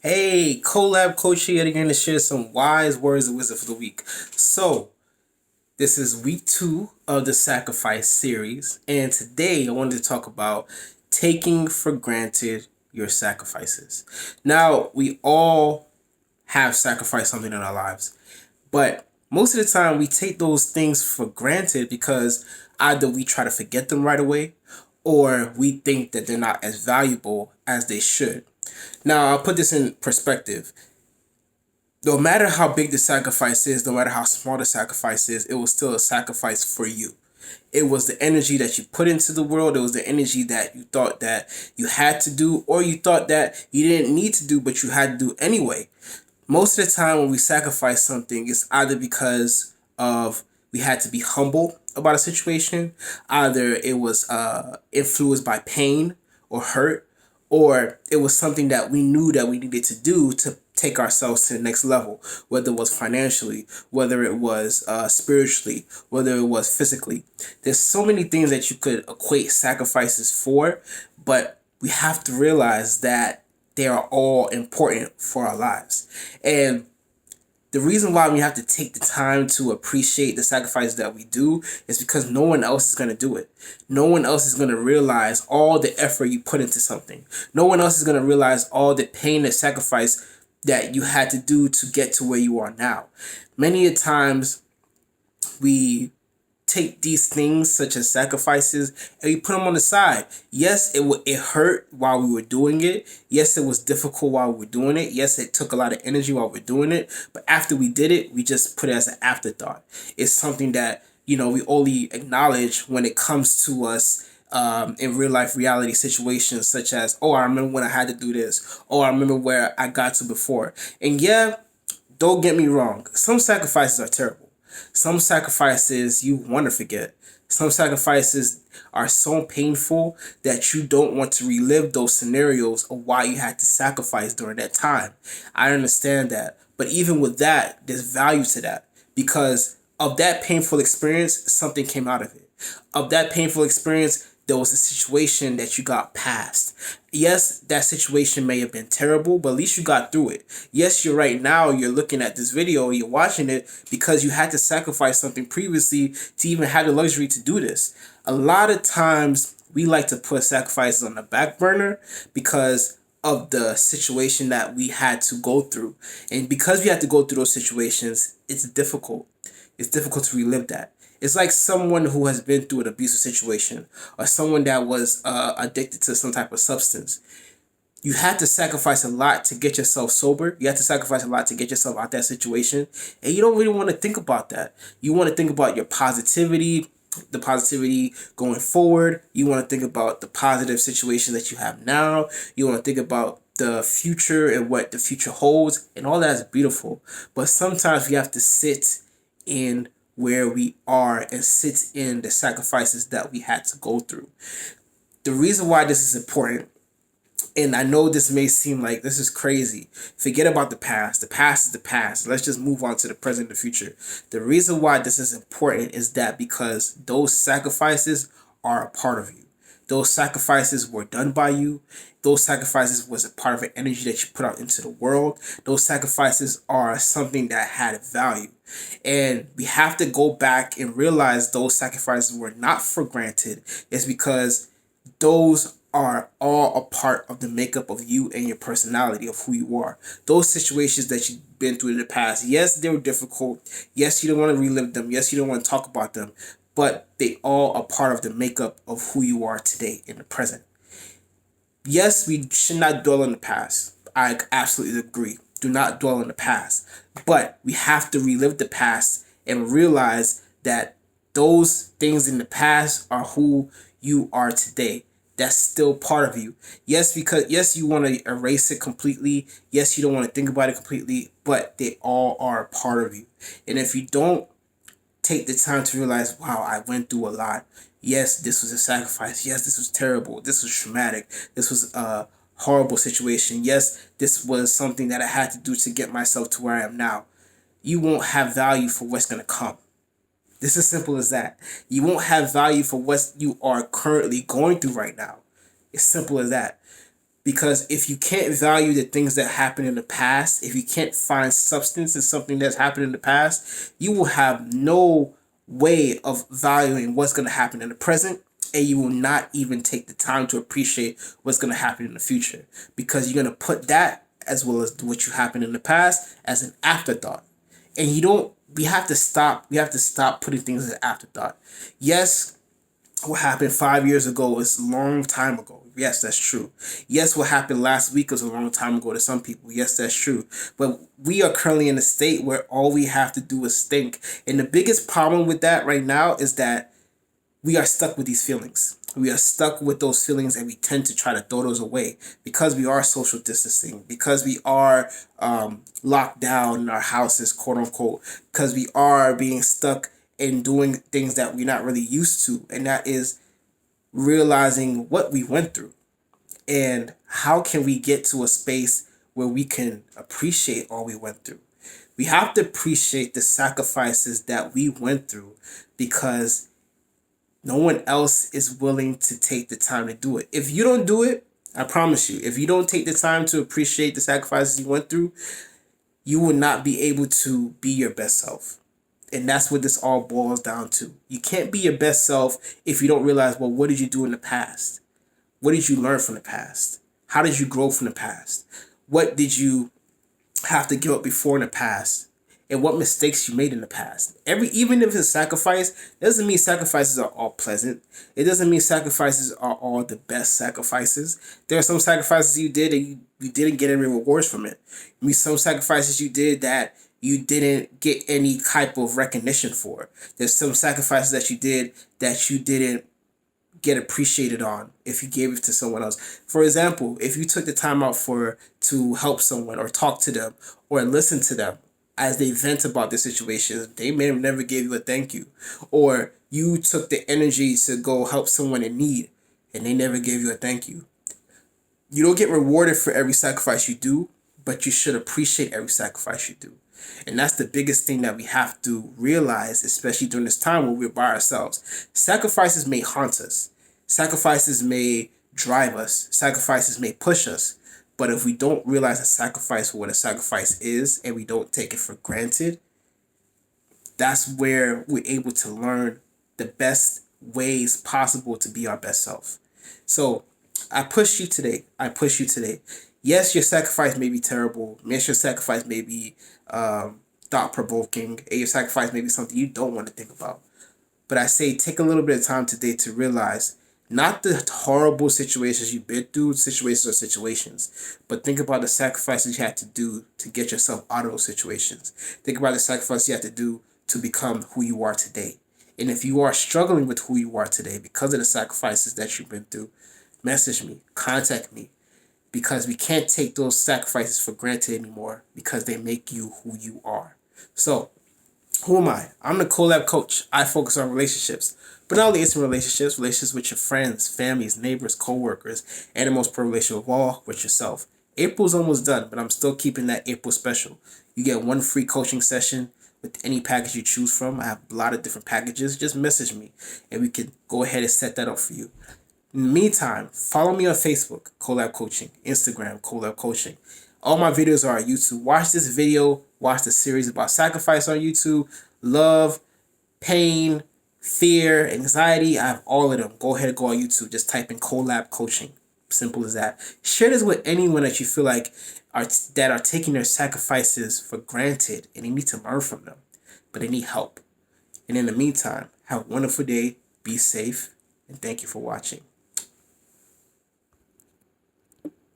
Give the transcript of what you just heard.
Hey, Collab Coach here again to share some wise words of wisdom for the week. So, this is week 2 of the Sacrifice series, and today I wanted to talk about taking for granted your sacrifices. Now, we all have sacrificed something in our lives, but most of the time we take those things for granted because either we try to forget them right away or we think that they're not as valuable as they should. Now, I'll put this in perspective. No matter how big the sacrifice is, no matter how small the sacrifice is, it was still a sacrifice for you. It was the energy that you put into the world. It was the energy that you thought that you had to do, or you thought that you didn't need to do, but you had to do anyway. Most of the time when we sacrifice something, it's either because of we had to be humble about a situation, either it was influenced by pain or hurt, or it was something that we knew that we needed to do to take ourselves to the next level, whether it was financially, whether it was spiritually, whether it was physically. There's so many things that you could equate sacrifices for, but we have to realize that they are all important for our lives. And the reason why we have to take the time to appreciate the sacrifice that we do is because no one else is going to do it. No one else is going to realize all the effort you put into something. No one else is going to realize all the pain and sacrifice that you had to do to get to where you are now. Many a times we take these things such as sacrifices and we put them on the side. Yes, it hurt while we were doing it. Yes, it was difficult while we were doing it. Yes, it took a lot of energy while we are doing it. But after we did it, we just put it as an afterthought. It's something that we only acknowledge when it comes to us in real life reality situations, such as, oh, I remember when I had to do this. Oh, I remember where I got to before. And yeah, don't get me wrong. Some sacrifices are terrible. Some sacrifices you want to forget. Some sacrifices are so painful that you don't want to relive those scenarios of why you had to sacrifice during that time. I understand that. But even with that, there's value to that because of that painful experience, something came out of it. Of that painful experience, there was a situation that you got past. Yes, that situation may have been terrible, but at least you got through it. Yes, you're right now, you're looking at this video, you're watching it because you had to sacrifice something previously to even have the luxury to do this. A lot of times, we like to put sacrifices on the back burner because of the situation that we had to go through. And because we had to go through those situations, it's difficult. It's difficult to relive that. It's like someone who has been through an abusive situation or someone that was addicted to some type of substance. You had to sacrifice a lot to get yourself sober. You had to sacrifice a lot to get yourself out that situation. And you don't really want to think about that. You want to think about your positivity, the positivity going forward. You want to think about the positive situation that you have now. You want to think about the future and what the future holds. And all that is beautiful. But sometimes we have to sit in where we are and sit in the sacrifices that we had to go through. The reason why this is important, and I know this may seem like this is crazy. Forget about the past. The past is the past. Let's just move on to the present and the future. The reason why this is important is that because those sacrifices are a part of you. Those sacrifices were done by you. Those sacrifices was a part of the energy that you put out into the world. Those sacrifices are something that had value. And we have to go back and realize those sacrifices were not for granted. It's because those are all a part of the makeup of you and your personality of who you are. Those situations that you've been through in the past, yes, they were difficult. Yes, you don't want to relive them. Yes, you don't want to talk about them. But they all are part of the makeup of who you are today in the present. Yes, we should not dwell on the past. I absolutely agree. Do not dwell on the past. But we have to relive the past and realize that those things in the past are who you are today. That's still part of you. Yes, because yes, you want to erase it completely. Yes, you don't want to think about it completely, but they all are a part of you. And if you don't take the time to realize, wow, I went through a lot. Yes, this was a sacrifice. Yes, this was terrible. This was traumatic. This was a horrible situation. Yes, this was something that I had to do to get myself to where I am now. You won't have value for what's going to come. This is simple as that. You won't have value for what you are currently going through right now. It's simple as that. Because if you can't value the things that happened in the past, if you can't find substance in something that's happened in the past, you will have no way of valuing what's going to happen in the present, and you will not even take the time to appreciate what's going to happen in the future, because you're going to put that as well as what you happened in the past as an afterthought. And you don't we have to stop putting things as an afterthought. Yes, what happened 5 years ago is a long time ago. Yes, that's true. Yes, what happened last week was a long time ago to some people. Yes, that's true. But we are currently in a state where all we have to do is think. And the biggest problem with that right now is that we are stuck with these feelings. We are stuck with those feelings, and we tend to try to throw those away because we are social distancing, because we are locked down in our houses, quote unquote, because we are being stuck in doing things that we're not really used to. And that is realizing what we went through and how can we get to a space where we can appreciate all we went through. We have to appreciate the sacrifices that we went through, because no one else is willing to take the time to do it. If you don't do it, I promise you, if you don't take the time to appreciate the sacrifices you went through, you will not be able to be your best self. And that's what this all boils down to. You can't be your best self if you don't realize, well, what did you do in the past? What did you learn from the past? How did you grow from the past? What did you have to give up before in the past? And what mistakes you made in the past. Even if it's a sacrifice, it doesn't mean sacrifices are all pleasant. It doesn't mean sacrifices are all the best sacrifices. There are some sacrifices you did and you didn't get any rewards from it. I mean, some sacrifices you did that you didn't get any type of recognition for. There's some sacrifices that you didn't get appreciated on if you gave it to someone else. For example, if you took the time out to help someone or talk to them or listen to them as they vent about their situations, they may have never gave you a thank you. Or you took the energy to go help someone in need and they never gave you a thank you. You don't get rewarded for every sacrifice you do, but you should appreciate every sacrifice you do. And that's the biggest thing that we have to realize, especially during this time when we're by ourselves. Sacrifices may haunt us. Sacrifices may drive us. Sacrifices may push us. But if we don't realize a sacrifice for what a sacrifice is, and we don't take it for granted, that's where we're able to learn the best ways possible to be our best self. So I push you today. Yes, your sacrifice may be terrible. Yes, your sacrifice may be thought-provoking. And your sacrifice may be something you don't want to think about. But I say take a little bit of time today to realize not the horrible situations you've been through, situations, but think about the sacrifices you had to do to get yourself out of those situations. Think about the sacrifice you had to do to become who you are today. And if you are struggling with who you are today because of the sacrifices that you've been through, message me, contact me, because we can't take those sacrifices for granted anymore because they make you who you are. So, who am I? I'm the Collab Coach. I focus on relationships, but not only intimate relationships with your friends, families, neighbors, co-workers, and the most important relationship of all, with yourself. April's almost done, but I'm still keeping that April special. You get one free coaching session with any package you choose from. I have a lot of different packages. Just message me, and we can go ahead and set that up for you. In the meantime, follow me on Facebook, Collab Coaching, Instagram, Collab Coaching. All my videos are on YouTube. Watch this video, watch the series about sacrifice on YouTube, love, pain, fear, anxiety. I have all of them. Go ahead and go on YouTube. Just type in Collab Coaching. Simple as that. Share this with anyone that you feel like are taking their sacrifices for granted and they need to learn from them, but they need help. And in the meantime, have a wonderful day. Be safe. And thank you for watching.